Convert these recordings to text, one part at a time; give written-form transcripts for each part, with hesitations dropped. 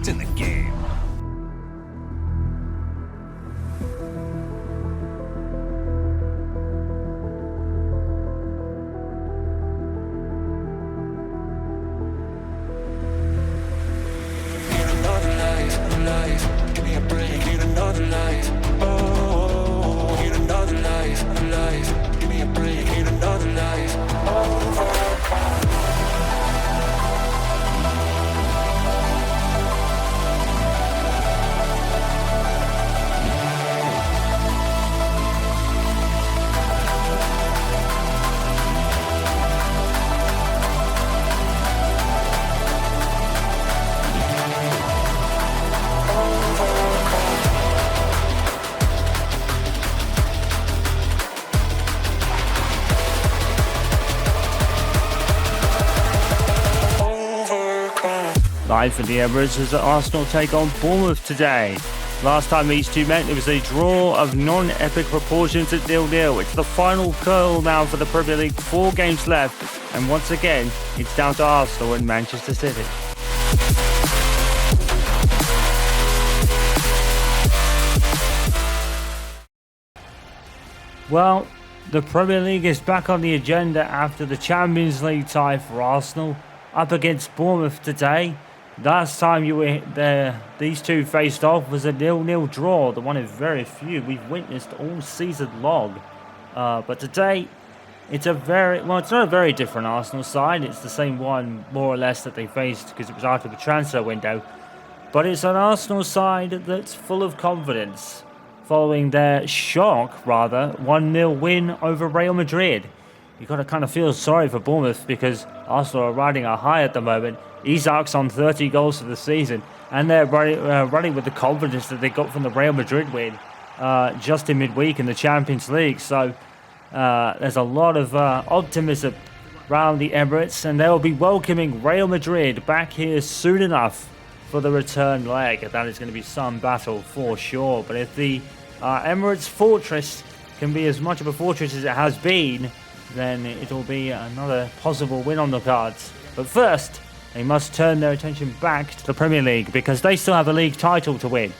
It's in the game. Need another life, give me a break. Need another life, oh, need another life, give me a break. Need another life, Live from the Emirates as Arsenal take on Bournemouth today. Last time these two met, it was a draw of non-epic proportions at 0-0. It's the final call now for the Premier League, 4 games left, and once again, it's down to Arsenal and Manchester City. Well, the Premier League is back on the agenda after the Champions League tie for Arsenal up against Bournemouth today. Last time you were there, these two faced off was a 0-0 draw, the one of very few we've witnessed all season long. But today, it's it's not a very different Arsenal side. It's the same one, more or less, that they faced because it was after the transfer window. But it's an Arsenal side that's full of confidence, following their shock, 1-0 win over Real Madrid. You've got to kind of feel sorry for Bournemouth because Arsenal are riding a high at the moment. Isak's on 30 goals for the season, and they're running with the confidence that they got from the Real Madrid win just in midweek in the Champions League. So there's a lot of optimism around the Emirates, and they'll be welcoming Real Madrid back here soon enough for the return leg. That is going to be some battle for sure. But if the Emirates fortress can be as much of a fortress as it has been, then it'll be another possible win on the cards. But first, they must turn their attention back to the Premier League because they still have a league title to win.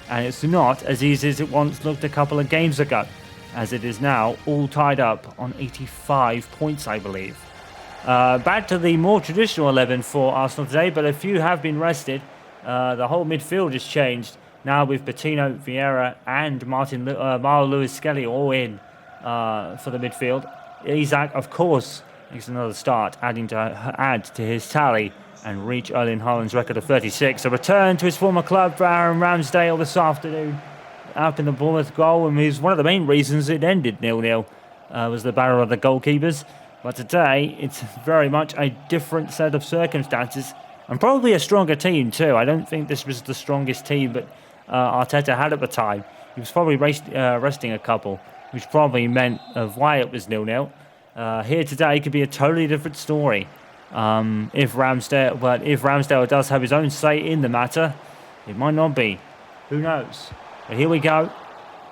And it's not as easy as it once looked a couple of games ago, as it is now all tied up on 85 points, I believe. Back to the more traditional 11 for Arsenal today, but a few have been rested. The whole midfield has changed, now with Patino, Vieira and Marlon Lewis-Skelly all in for the midfield. Isak, of course, makes another start, add to his tally and reach Erling Haaland's record of 36. A return to his former club for Aaron Ramsdale this afternoon after the Bournemouth goal, and he's one of the main reasons it ended 0-0 was the battle of the goalkeepers. But today, it's very much a different set of circumstances and probably a stronger team too. I don't think this was the strongest team that Arteta had at the time. He was probably resting a couple, which probably meant of why it was 0-0. Here today could be a totally different story. If Ramsdale does have his own say in the matter, it might not be. Who knows? But here we go.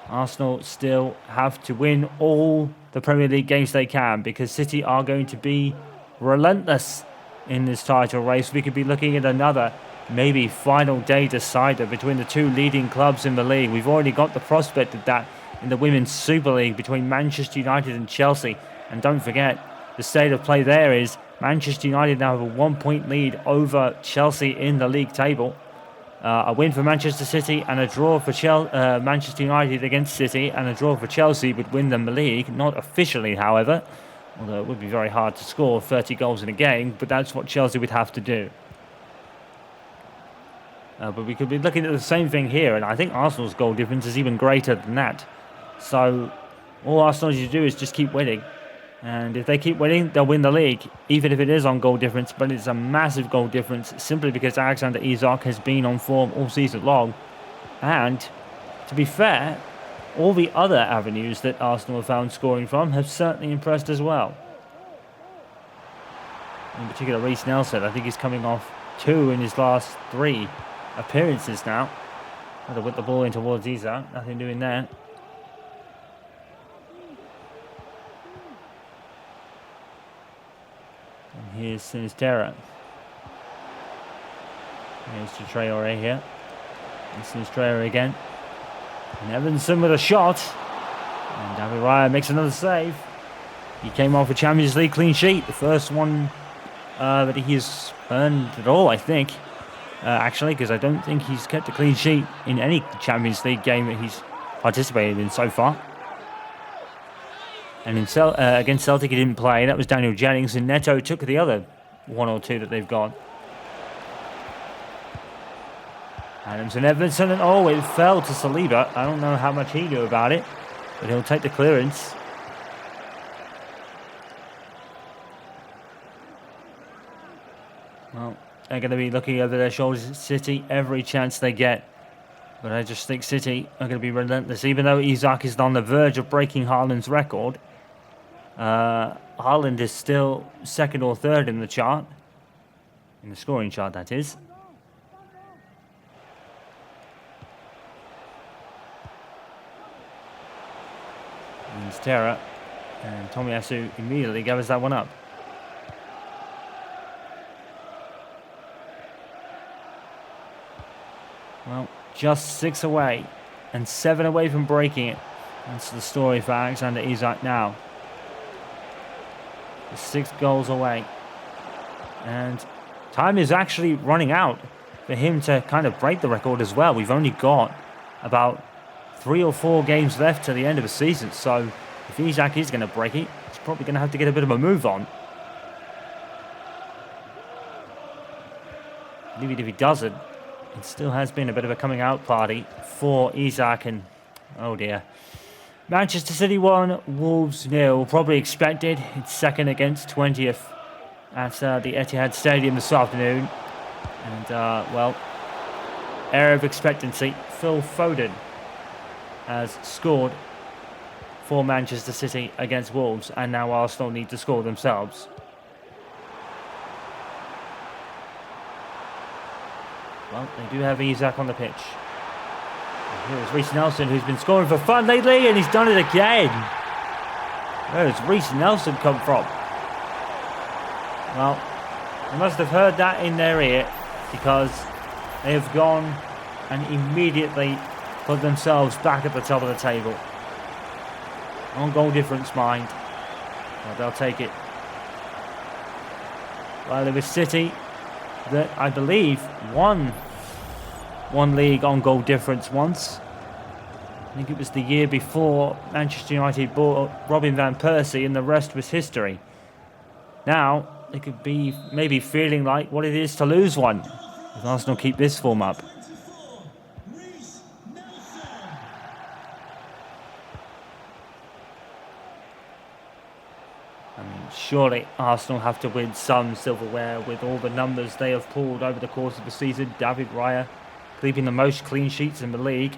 Arsenal still have to win all the Premier League games they can because City are going to be relentless in this title race. We could be looking at another maybe final day decider between the two leading clubs in the league. We've already got the prospect of that in the Women's Super League between Manchester United and Chelsea. And don't forget, the state of play there is Manchester United now have a 1-point lead over Chelsea in the league table. A win for Manchester City and a draw for Manchester United against City and a draw for Chelsea would win them the league. Not officially, however, although it would be very hard to score 30 goals in a game, but that's what Chelsea would have to do. But we could be looking at the same thing here, and I think Arsenal's goal difference is even greater than that. So all Arsenal need to do is just keep winning. And if they keep winning, they'll win the league, even if it is on goal difference. But it's a massive goal difference simply because Alexander Isak has been on form all season long. And, to be fair, all the other avenues that Arsenal have found scoring from have certainly impressed as well. In particular, Reece Nelson, I think he's coming off 2 in his last 3 appearances now. Had to whip the ball in towards Isak, nothing doing there. And here's Sinisterra. Here's to Traore here. This is Traore again. And Evanson with a shot. And David Raya makes another save. He came off a Champions League clean sheet. The first one that he's earned at all, I think. Actually, because I don't think he's kept a clean sheet in any Champions League game that he's participated in so far. And against Celtic he didn't play. That was Daniel Jennings, and Neto took the other one or two that they've got. Adams and Evanson, and oh, it fell to Saliba. I don't know how much he knew about it, but he'll take the clearance. Well, they're going to be looking over their shoulders at City every chance they get. But I just think City are going to be relentless. Even though Isak is on the verge of breaking Haaland's record, Haaland is still second or third in the chart. In the scoring chart, that is. And Terra. And Tomiyasu immediately gathers that one up. Well, just 6 away and 7 away from breaking it. That's the story for Alexander Isak now. 6 goals away. And time is actually running out for him to kind of break the record as well. We've only got about 3 or 4 games left to the end of the season. So if Isak is going to break it, he's probably going to have to get a bit of a move on. Even if he doesn't, it still has been a bit of a coming out party for Isak, and oh dear. Manchester City 1, Wolves 0. Probably expected. It's second against 20th at the Etihad Stadium this afternoon. And, well, air of expectancy. Phil Foden has scored for Manchester City against Wolves, and now Arsenal need to score themselves. Well, they do have Isak on the pitch. And here's Reece Nelson, who's been scoring for fun lately, and he's done it again. Where has Reece Nelson come from? Well, they must have heard that in their ear, because they have gone and immediately put themselves back at the top of the table. On goal difference, mind. Well, they'll take it. Well, it was City that I believe won one league on goal difference once. I think it was the year before Manchester United bought Robin van Persie, and the rest was history. Now they could be maybe feeling like what it is to lose one if Arsenal keep this form up. Surely Arsenal have to win some silverware with all the numbers they have pulled over the course of the season. David Raya keeping the most clean sheets in the league.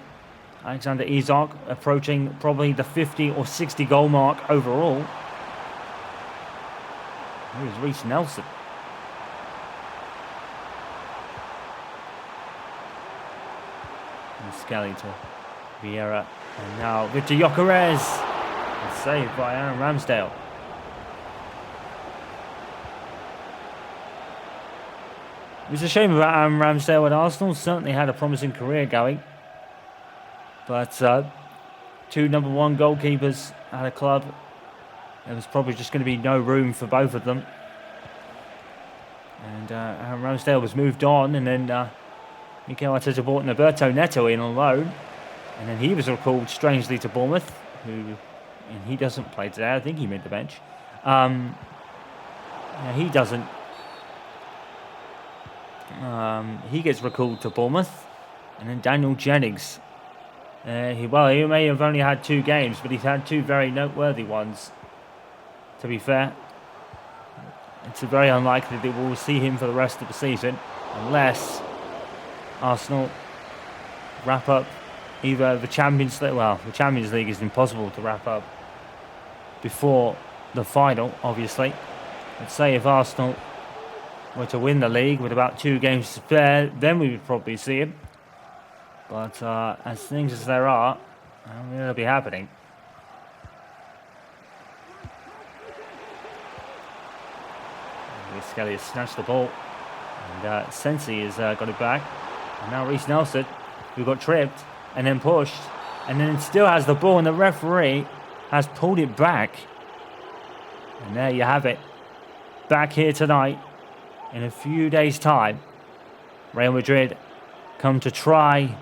Alexander Isak approaching probably the 50 or 60 goal mark overall. Here's Reece Nelson. And Skelly to Vieira. And now Victor Gyökeres. Saved by Aaron Ramsdale. It was a shame about Aaron Ramsdale at Arsenal. Certainly had a promising career going. But 2 number 1 goalkeepers at a club. There was probably just going to be no room for both of them. And Aaron Ramsdale was moved on. And then Mikel Arteta brought Roberto Neto in on loan. And then he was recalled strangely to Bournemouth. And he doesn't play today. I think he made the bench. He doesn't. He gets recalled to Bournemouth. And then Daniel Jennings. He may have only had 2 games, but he's had 2 very noteworthy ones. To be fair, it's very unlikely that we'll see him for the rest of the season, unless Arsenal wrap up either the Champions League. Well, the Champions League is impossible to wrap up before the final, obviously. Let's say if Arsenal were to win the league with about 2 games to spare, then we would probably see him. But as things as there are, I don't think it'll be happening. Skelly has snatched the ball. And Sensi has got it back. And now Reece Nelson, who got tripped and then pushed. And then still has the ball, and the referee has pulled it back. And there you have it. Back here tonight, in a few days' time, Real Madrid come to try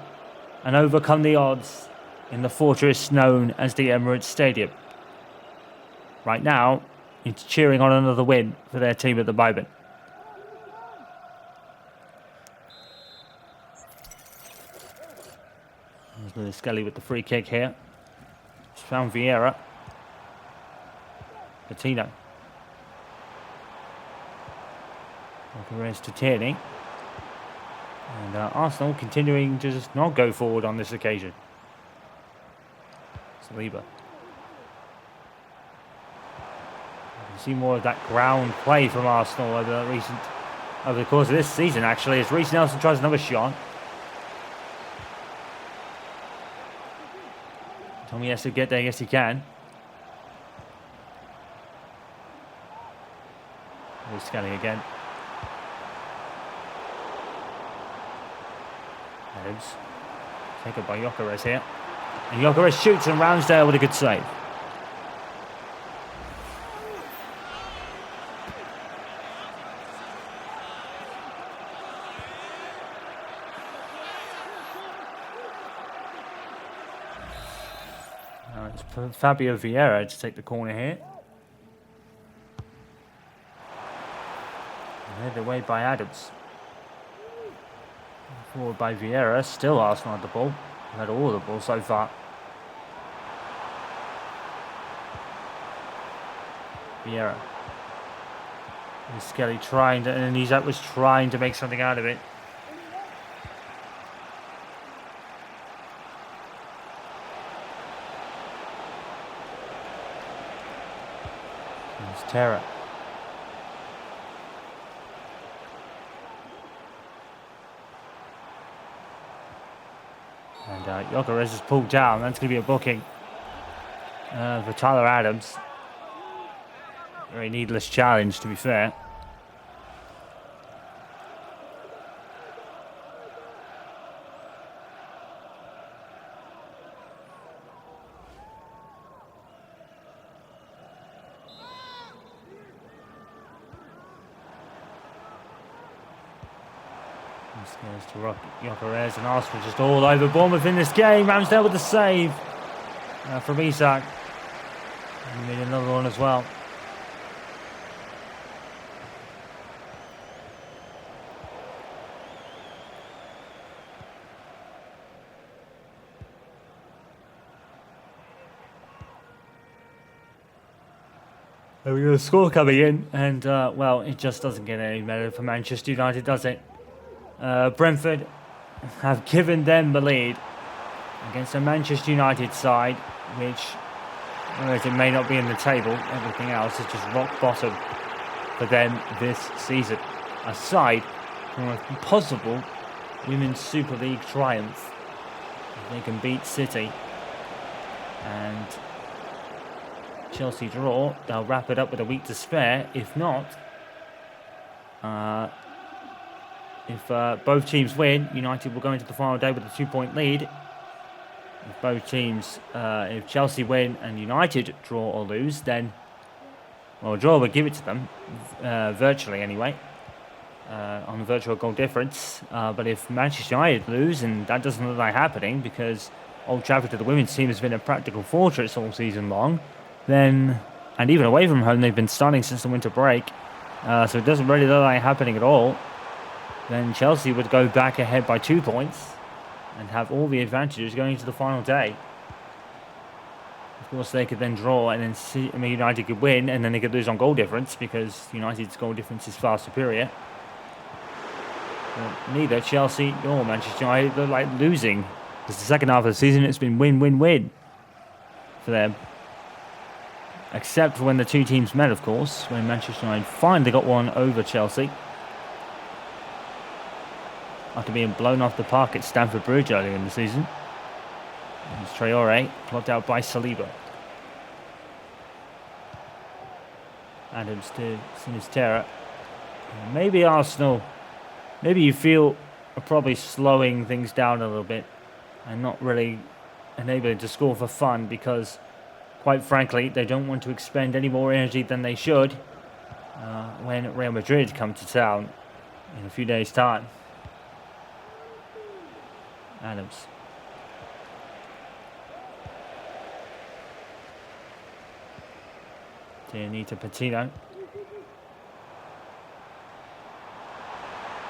and overcome the odds in the fortress known as the Emirates Stadium. Right now, it's cheering on another win for their team at the moment. There's Lewis Skelly with the free kick here. Just found Vieira. Coutinho. Perez to Tierney. And Arsenal continuing to just not go forward on this occasion. Saliba. You can see more of that ground play from Arsenal over the course of this season, actually, as Reece Nelson tries another shot. Tommy has to get there, yes he can. There's Skelly again. Adams. Taken by Gyökeres here. And Gyökeres shoots, and Ramsdale with a good save. Now it's Fabio Vieira to take the corner here. And headed away by Adams. Forward by Vieira, still Arsenal had the ball. Had all the ball so far. Vieira. And Skelly trying to, and Isak was trying to make something out of it. It's Terra. And Gyökeres is pulled down. That's going to be a booking for Tyler Adams. Very needless challenge, to be fair. This goes to Gyökeres, and Arsenal just all over Bournemouth in this game. Ramsdale with the save from Isak. And we need another one as well. We got a score coming in, and well, it just doesn't get any better for Manchester United, does it? Brentford have given them the lead against a Manchester United side, which, whereas it may not be in the table, everything else is just rock bottom for them this season. Aside from a possible Women's Super League triumph, if they can beat City and Chelsea draw, they'll wrap it up with a week to spare. If not, if both teams win, United will go into the final day with a 2-point lead. If both teams, if Chelsea win and United draw or lose, then, well, a draw would give it to them, virtually anyway, on the virtual goal difference. But if Manchester United lose, and that doesn't look like happening because Old Trafford to the women's team has been a practical fortress all season long, then, and even away from home, they've been stunning since the winter break. So it doesn't really look like happening at all. Then Chelsea would go back ahead by 2 points and have all the advantages going into the final day. Of course, they could then draw, and then United could win, and then they could lose on goal difference because United's goal difference is far superior. But neither Chelsea nor Manchester United look like losing, because the second half of the season it's been win-win-win for them. Except for when the two teams met, of course, when Manchester United finally got one over Chelsea after being blown off the park at Stamford Bridge earlier in the season. And it's Traore, blocked out by Saliba. Adams to Sinisterra. Maybe Arsenal maybe you feel are probably slowing things down a little bit and not really enabling to score for fun because, quite frankly, they don't want to expend any more energy than they should when Real Madrid come to town in a few days' time. Adams. Tierney Patino.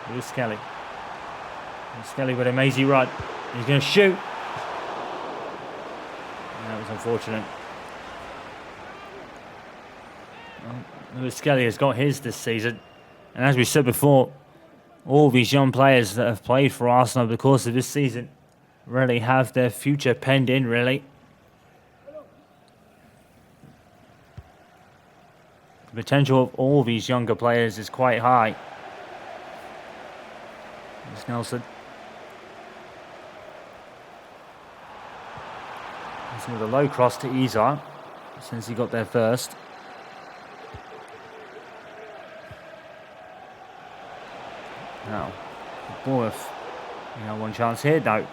Here's Skelly. Skelly with a mazy run. He's going to shoot. That was unfortunate. Lewis Skelly has got his this season. And as we said before, all these young players that have played for Arsenal over the course of this season really have their future penned in, really. The potential of all these younger players is quite high. There's Nelson. With a low cross to Isak, since he got there first. Now, Bournemouth, one chance here, no.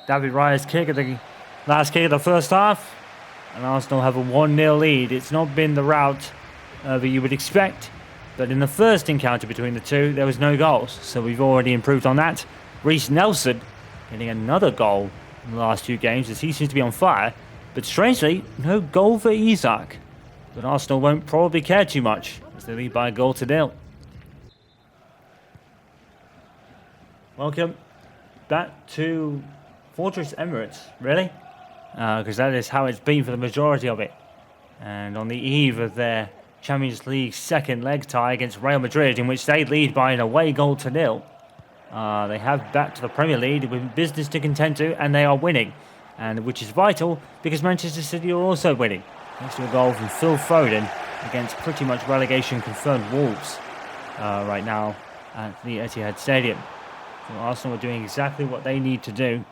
David Raya's kick at the last kick of the first half, and Arsenal have a 1-0 lead. It's not been the route that you would expect, but in the first encounter between the two, there was no goals, so we've already improved on that. Reece Nelson getting another goal in the last 2 games as he seems to be on fire. But strangely, no goal for Isak. But Arsenal won't probably care too much as they lead by a goal to 0. Welcome back to Fortress Emirates, really? Because that is how it's been for the majority of it. And on the eve of their Champions League second leg tie against Real Madrid, in which they lead by an away goal to 0. They have back to the Premier League with business to contend to, and they are winning, and which is vital because Manchester City are also winning, thanks to a goal from Phil Foden against pretty much relegation confirmed Wolves right now at the Etihad Stadium. So Arsenal are doing exactly what they need to do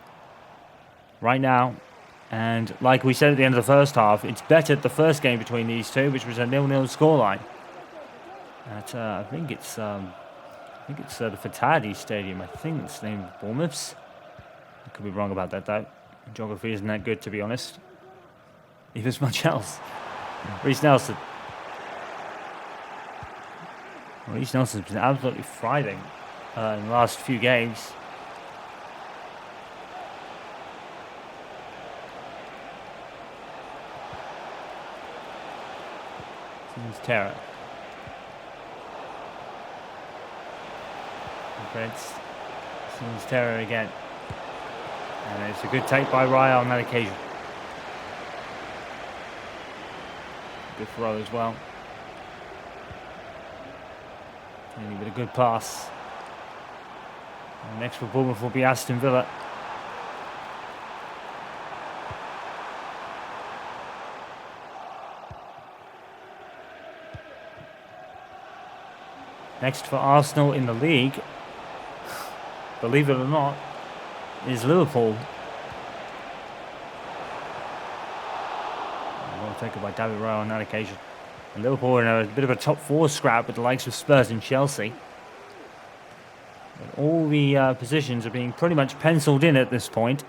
right now, and like we said at the end of the first half, it's better the first game between these two, which was a 0-0 scoreline. I think it's the Fatadi Stadium. I think it's named Bournemouth's. I could be wrong about that, though. Geography isn't that good, to be honest. If it's much else. Reece Nelson. Well, Reece Nelson's been absolutely thriving in the last few games. This is Terra. Prince sees terror again, and it's a good take by Raya on that occasion. Good throw as well, and with a good pass. And next for Bournemouth will be Aston Villa. Next for Arsenal in the league, believe it or not, is Liverpool. Well taken by David Raya on that occasion. And Liverpool are in a bit of a top 4 scrap with the likes of Spurs and Chelsea. But all the positions are being pretty much penciled in at this point.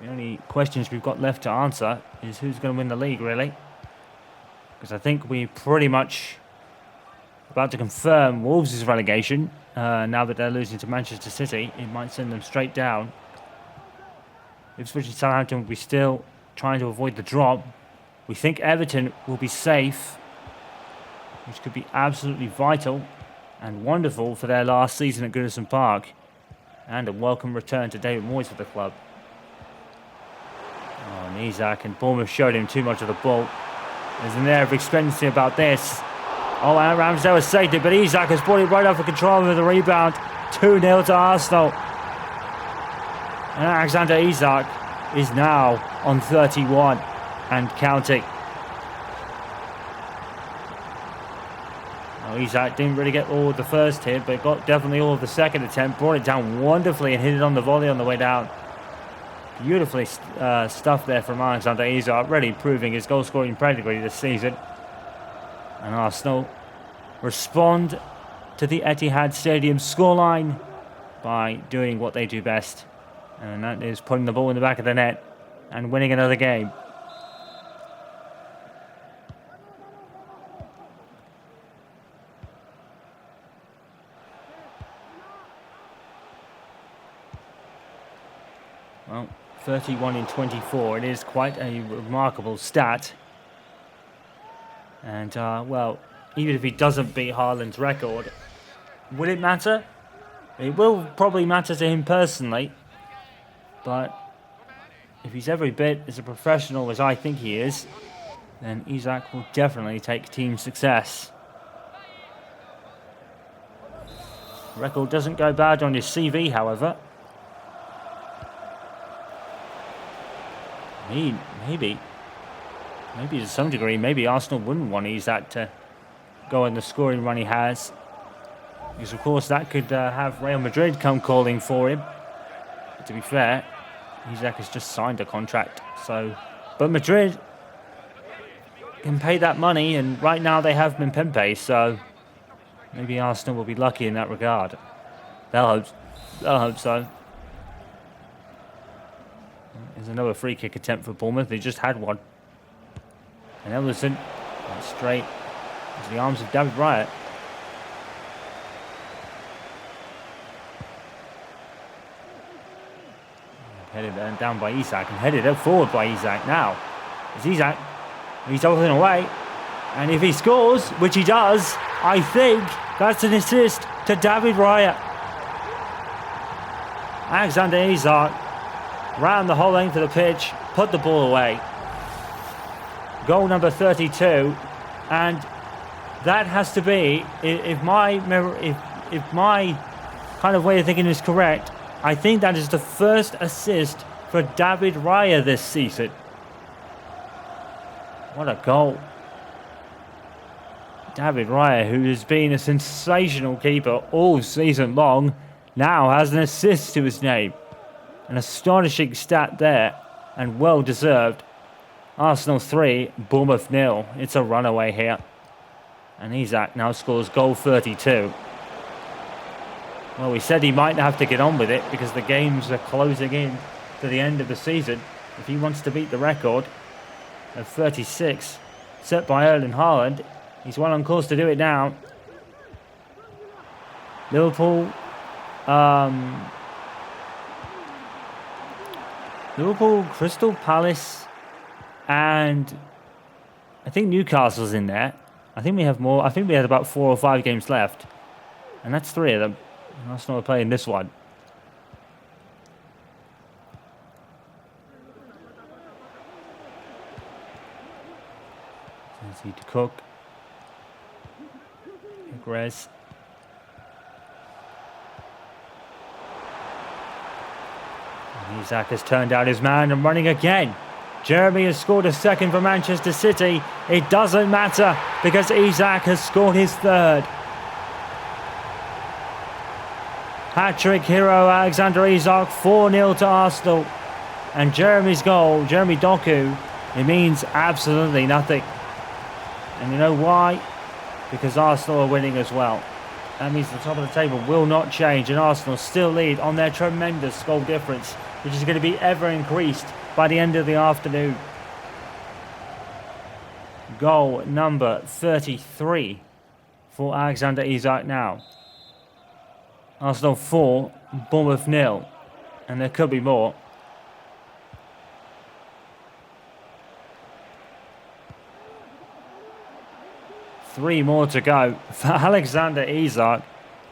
The only questions we've got left to answer is who's going to win the league, really. Because I think we pretty much about to confirm Wolves' relegation. Now that they're losing to Manchester City, it might send them straight down. Ipswich and Southampton will be still trying to avoid the drop. We think Everton will be safe, which could be absolutely vital and wonderful for their last season at Goodison Park, and a welcome return to David Moyes for the club. Oh, and Isak and Bournemouth showed him too much of the ball. There's an air of expectancy about this. Oh, and Ramsdale has saved it, but Isak has brought it right up for control with the rebound. 2-0 to Arsenal. And Alexander Isak is now on 31 and counting. Now, Isak didn't really get all of the first hit, but got definitely all of the second attempt. Brought it down wonderfully and hit it on the volley on the way down. Beautifully stuffed there from Alexander Isak, really improving his goal-scoring pedigree this season. And Arsenal respond to the Etihad Stadium scoreline by doing what they do best, and that is putting the ball in the back of the net and winning another game. Well, 31 in 24, it is quite a remarkable stat. And, well, even if he doesn't beat Haaland's record, will it matter? It will probably matter to him personally, but if he's every bit as a professional as I think he is, then Isak will definitely take team success. Record doesn't go bad on his CV, however. Maybe to some degree, maybe Arsenal wouldn't want Isak to go on the scoring run he has. Because, of course, that could have Real Madrid come calling for him. But to be fair, Isak has just signed a contract. But Madrid can pay that money, and right now they have Mbappé, so maybe Arsenal will be lucky in that regard. They'll hope so. There's another free kick attempt for Bournemouth. They just had one. And Ellison went straight into the arms of David Raya. Headed down by Isak and headed up forward by Isak. Now, it's Isak. He's opening away. And if he scores, which he does, I think that's an assist to David Raya. Alexander Isak ran the whole length of the pitch, put the ball away. Goal number 32, and that has to be, if my kind of way of thinking is correct, I think that is the first assist for David Raya this season. What a goal. David Raya, who has been a sensational keeper all season long, now has an assist to his name. An astonishing stat there, and well deserved. Arsenal 3, Bournemouth 0. It's a runaway here. And Isak now scores goal 32. Well, we said he might have to get on with it because the games are closing in to the end of the season. If he wants to beat the record of 36 set by Erling Haaland, he's well on course to do it now. Liverpool, Crystal Palace, and I think Newcastle's in there. I think we have more. I think we had about 4 or 5 games left, and that's 3 of them. Arsenal are playing this one. Easy to Cook. Grez. Isak has turned out his man and running again. Jeremy has scored a second for Manchester City. It doesn't matter because Isak has scored his 3rd. Hat-trick hero Alexander Isak, 4-0 to Arsenal. And Jeremy's goal, Jeremy Doku, it means absolutely nothing. And you know why? Because Arsenal are winning as well. That means the top of the table will not change, and Arsenal still lead on their tremendous goal difference, which is going to be ever increased by the end of the afternoon. Goal number 33 for Alexander Isak now. Arsenal 4, Bournemouth 0, and there could be more. Three more to go for Alexander Isak,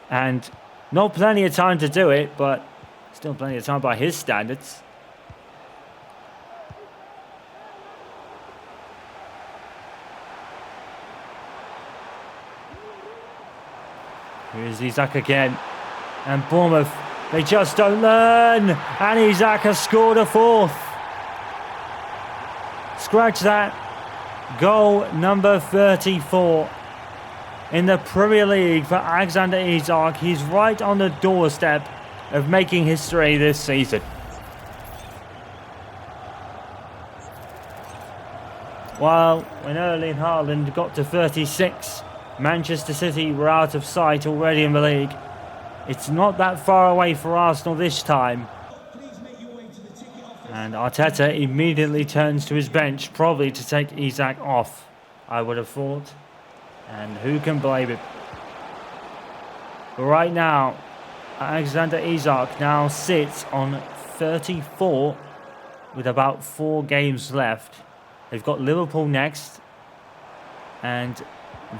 and not plenty of time to do it, but still plenty of time by his standards. Here's Isak again, and Bournemouth, they just don't learn, and Isak has scored a 4th. Scratch that. Goal number 34 in the Premier League for Alexander Isak. He's right on the doorstep of making history this season. While when Erling Haaland got to 36 Manchester City were out of sight already in the league. It's not that far away for Arsenal this time. And Arteta immediately turns to his bench, probably to take Isak off, I would have thought. And who can blame him? But right now, Alexander Isak now sits on 34 with about 4 games left. They've got Liverpool next. And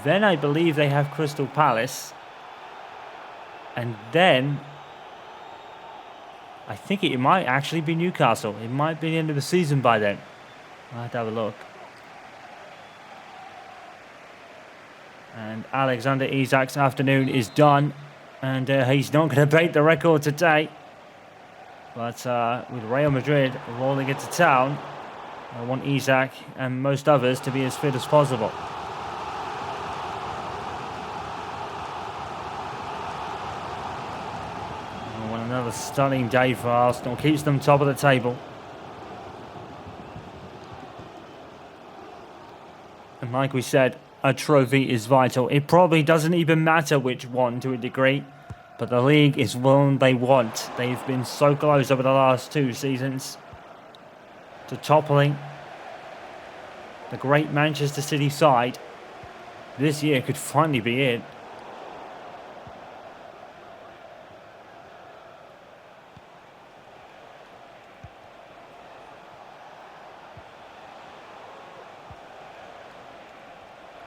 then I believe they have Crystal Palace. And then I think it might actually be Newcastle. It might be the end of the season by then. I'll have to have a look. And Alexander Isak's afternoon is done. And he's not going to break the record today. But with Real Madrid rolling into town, I want Isak and most others to be as fit as possible. Another stunning day for Arsenal. Keeps them top of the table. And like we said, a trophy is vital. It probably doesn't even matter which one to a degree. But the league is one they want. They've been so close over the last 2 seasons to toppling the great Manchester City side. This year could finally be it.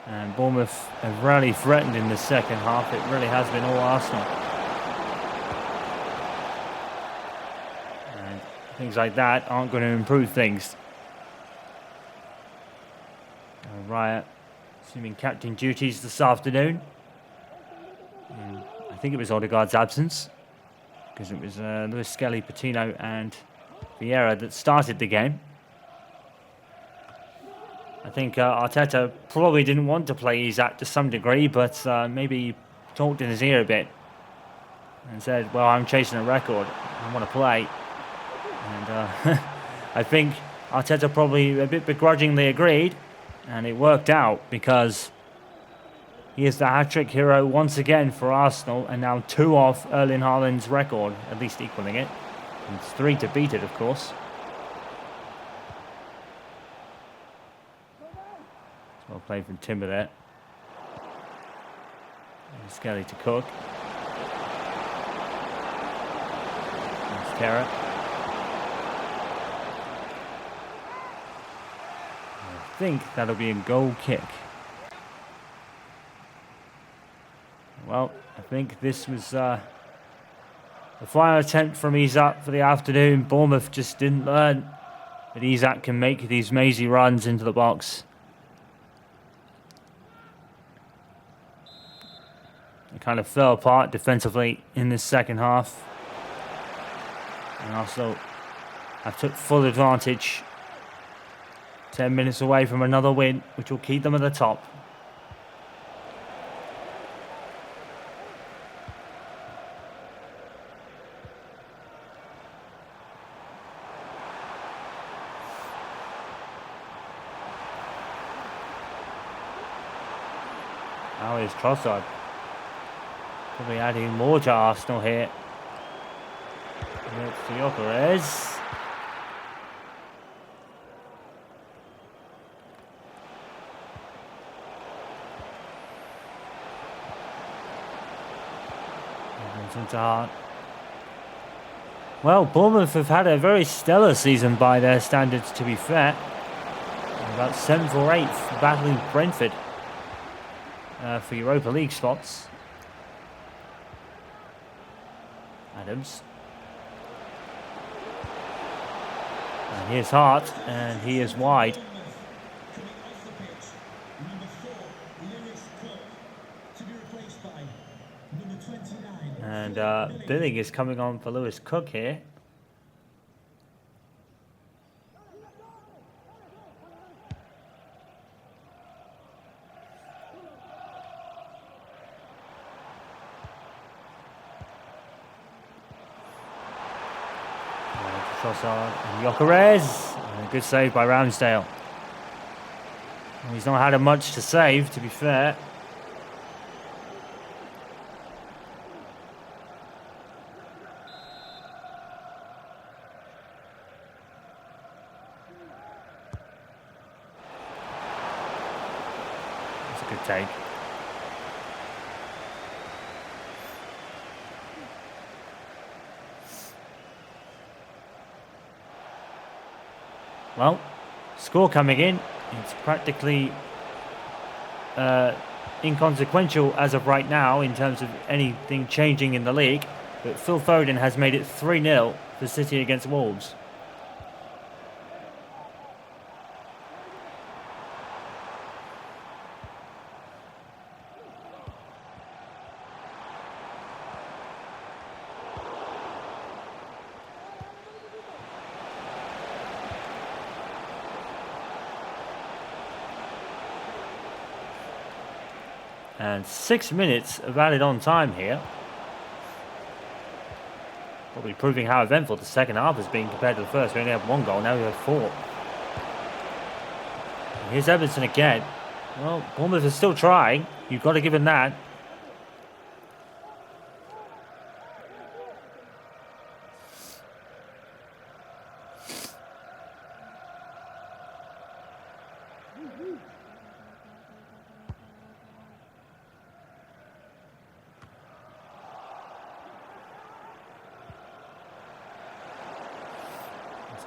And Bournemouth have really threatened in the second half. It really has been all Arsenal. And things like that aren't going to improve things. Riot assuming captain duties this afternoon. And I think it was Odegaard's absence, because it was Luis Skelly, Patino and Vieira that started the game. I think Arteta probably didn't want to play Isak to some degree, but maybe he talked in his ear a bit and said, well, I'm chasing a record, I want to play. And I think Arteta probably a bit begrudgingly agreed, and it worked out because he is the hat-trick hero once again for Arsenal, and now 2 off Erling Haaland's record, at least equaling it. And it's 3 to beat it, of course. Well played from Timber there. And Skelly to Cook. That's Terra. I think that'll be a goal kick. Well, I think this was the final attempt from Isak for the afternoon. Bournemouth just didn't learn that Isak can make these mazy runs into the box. It kind of fell apart defensively in this second half. And also, I took full advantage. 10 minutes away from another win, which will keep them at the top. Now is Trossard. Probably adding more to Arsenal here. It's to Gyökeres. Into Hart. Well, Bournemouth have had a very stellar season by their standards, to be fair. About 7th or 8th, battling Brentford for Europa League spots. Adams. And here's Hart, and he is wide. And Billing is coming on for Lewis Cook here. Trossard and Gyökeres. And a good save by Ramsdale. Well, he's not had much to save, to be fair. That's a good take. Well, score coming in. It's practically inconsequential as of right now in terms of anything changing in the league. But Phil Foden has made it 3-0 for City against Wolves. And 6 minutes of added on time here. Probably proving how eventful the second half has been compared to the first. We only have 1 goal, now we have 4. And here's Everton again. Well, Bournemouth is still trying. You've got to give him that.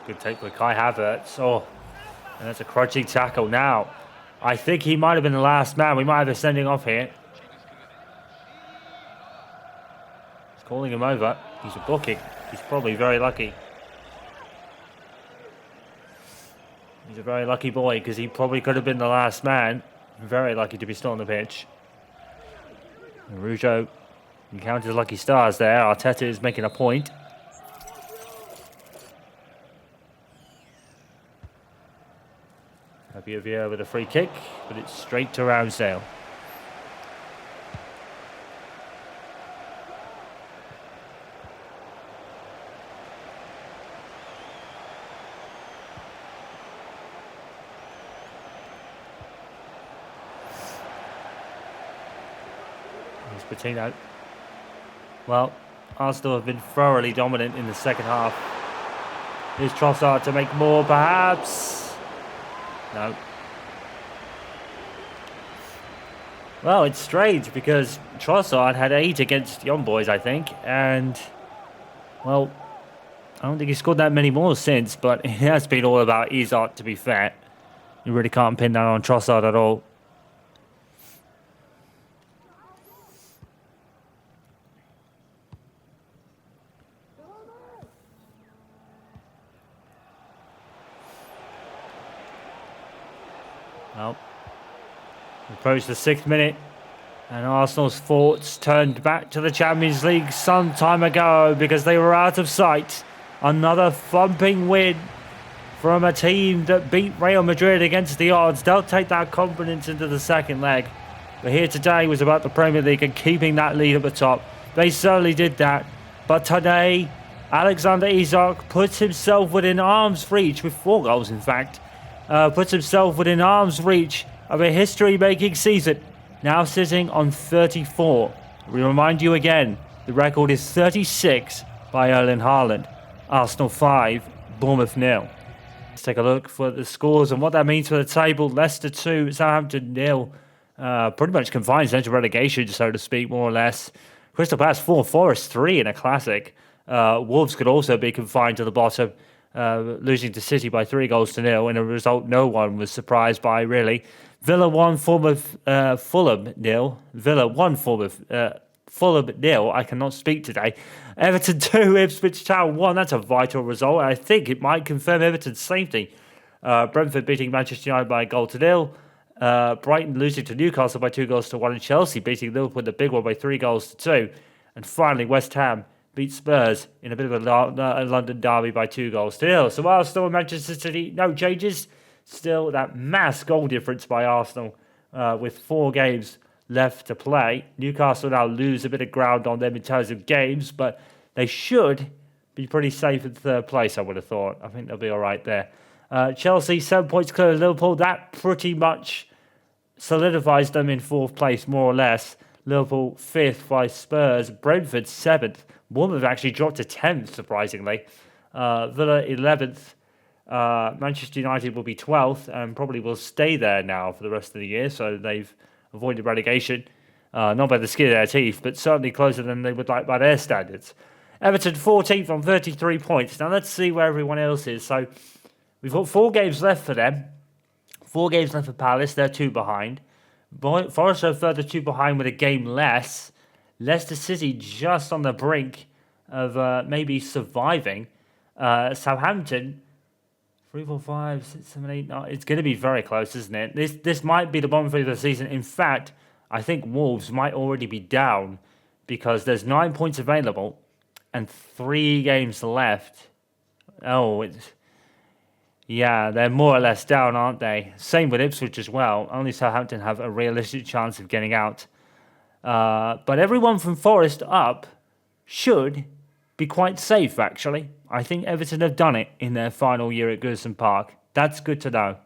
Good take by Kai Havertz. Oh, and that's a crutchy tackle now. I think he might have been the last man. We might have a sending off here. He's calling him over. He's a booking. He's probably very lucky. He's a very lucky boy because he probably could have been the last man. Very lucky to be still on the pitch. And Rougeau, you count his lucky stars there. Arteta is making a point. Villa with a free kick, but it's straight to Ramsdale. Here's Patino. Well, Arsenal have been thoroughly dominant in the second half. Here's Trossard to make more, perhaps. No. Well, it's strange because Trossard had 8 against Young Boys, I think, and, well, I don't think he scored that many more since, but it has been all about Isak, to be fair. You really can't pin that on Trossard at all. Well, approach the 6th minute, and Arsenal's thoughts turned back to the Champions League some time ago because they were out of sight. Another thumping win from a team that beat Real Madrid against the odds. They'll take that confidence into the second leg. But here today was about the Premier League and keeping that lead at the top. They certainly did that. But today, Alexander Isak puts himself within arm's reach, with 4 goals in fact, puts himself within arm's reach of a history-making season, now sitting on 34. We remind you again, the record is 36 by Erling Haaland. Arsenal 5, Bournemouth 0. Let's take a look for the scores and what that means for the table. Leicester 2, Southampton 0. Pretty much confined central relegation, so to speak, more or less. Crystal Palace 4, Forest 3 in a classic. Wolves could also be confined to the bottom, losing to City by 3-0 in a result no one was surprised by, really. Villa 1, Fulham 0. Villa 1, Fulham 0. I cannot speak today. Everton 2, Ipswich Town 1. That's a vital result. I think it might confirm Everton's safety. Brentford beating Manchester United by 1-0. Brighton losing to Newcastle by 2-1, and Chelsea beating Liverpool in the big one by 3-2. And finally, West Ham beat Spurs in a bit of a London derby by 2-0. So Arsenal and Manchester City, no changes. Still that mass goal difference by Arsenal with 4 games left to play. Newcastle now lose a bit of ground on them in terms of games, but they should be pretty safe in 3rd place, I would have thought. I think they'll be all right there. Chelsea, 7 points clear of Liverpool. That pretty much solidifies them in 4th place, more or less. Liverpool 5th by Spurs. Brentford 7th. Bournemouth actually dropped to 10th, surprisingly. Villa 11th. Manchester United will be 12th and probably will stay there now for the rest of the year. So they've avoided relegation. Not by the skin of their teeth, but certainly closer than they would like by their standards. Everton 14th on 33 points. Now let's see where everyone else is. So we've got 4 games left for them. 4 games left for Palace. They're 2 behind. Forest are further 2 behind with a game less. Leicester City just on the brink of maybe surviving. Southampton 3, 4, 5, 6, 7, 8, 9. It's going to be very close, isn't it? This might be the bottom 3 of the season. In fact, I think Wolves might already be down because there's 9 points available and 3 games left. Yeah, they're more or less down, aren't they? Same with Ipswich as well. Only Southampton have a realistic chance of getting out. But everyone from Forest up should be quite safe, actually. I think Everton have done it in their final year at Goodison Park. That's good to know.